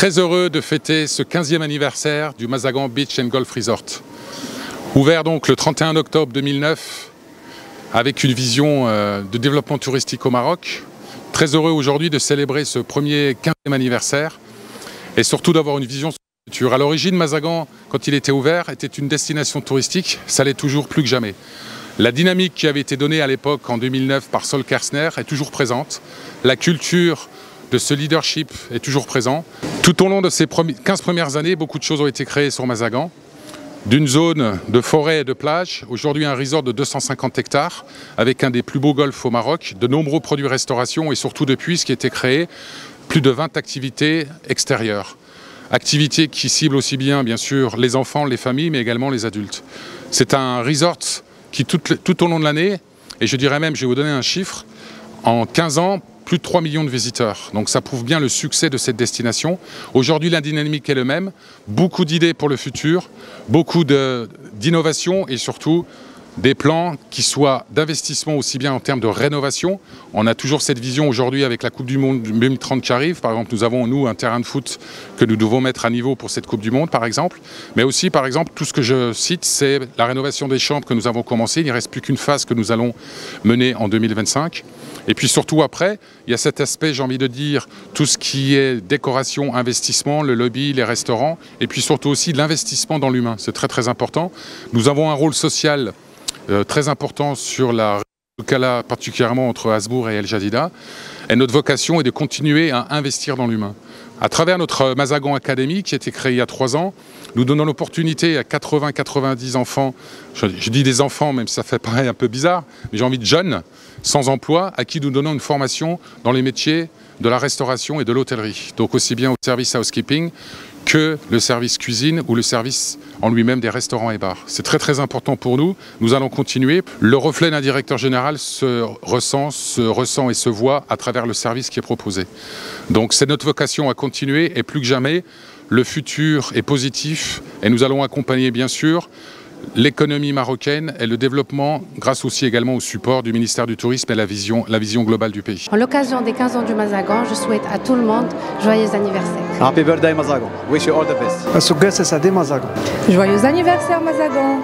Très heureux de fêter ce 15e anniversaire du Mazagan Beach and Golf Resort. Ouvert donc le 31 octobre 2009 avec une vision de développement touristique au Maroc. Très heureux aujourd'hui de célébrer ce premier 15e anniversaire et surtout d'avoir une vision sur le futur. À l'origine, Mazagan, quand il était ouvert, était une destination touristique, ça l'est toujours plus que jamais. La dynamique qui avait été donnée à l'époque en 2009 par Sol Kersner est toujours présente. La culture de ce leadership est toujours présent. Tout au long de ces 15 premières années, beaucoup de choses ont été créées sur Mazagan. D'une zone de forêt et de plage, aujourd'hui un resort de 250 hectares avec un des plus beaux golfs au Maroc, de nombreux produits restauration et surtout depuis ce qui a été créé, plus de 20 activités extérieures. Activités qui ciblent aussi bien sûr les enfants, les familles, mais également les adultes. C'est un resort qui tout au long de l'année, et je dirais même, je vais vous donner un chiffre, en 15 ans, plus de 3 millions de visiteurs. Donc ça prouve bien le succès de cette destination. Aujourd'hui, la dynamique est le même. Beaucoup d'idées pour le futur, beaucoup d'innovations et surtout des plans qui soient d'investissement aussi bien en termes de rénovation. On a toujours cette vision aujourd'hui avec la Coupe du Monde 2030 qui arrive. Par exemple, nous avons, nous, un terrain de foot que nous devons mettre à niveau pour cette Coupe du Monde, par exemple. Mais aussi, par exemple, tout ce que je cite, c'est la rénovation des chambres que nous avons commencé. Il n'y reste plus qu'une phase que nous allons mener en 2025. Et puis surtout après, il y a cet aspect, j'ai envie de dire, tout ce qui est décoration, investissement, le lobby, les restaurants, et puis surtout aussi l'investissement dans l'humain. C'est très très important. Nous avons un rôle social très important sur la Kala, particulièrement entre Hasbour et El Jadida. Et notre vocation est de continuer à investir dans l'humain. À travers notre Mazagan Academy, qui a été créé il y a 3 ans, nous donnons l'opportunité à 80-90 enfants, je dis des enfants, même si ça fait pareil un peu bizarre, mais j'ai envie de jeunes, sans emploi, à qui nous donnons une formation dans les métiers de la restauration et de l'hôtellerie. Donc aussi bien au service housekeeping que le service cuisine ou le service en lui-même des restaurants et bars. C'est très très important pour nous, nous allons continuer. Le reflet d'un directeur général se ressent et se voit à travers le service qui est proposé. Donc c'est notre vocation à continuer et plus que jamais, le futur est positif et nous allons accompagner bien sûr l'économie marocaine et le développement grâce aussi également au support du ministère du Tourisme et la vision globale du pays. En l'occasion des 15 ans du Mazagan, je souhaite à tout le monde joyeux anniversaire. Happy birthday Mazagan. Wish you all the best. Joyeux anniversaire Mazagan.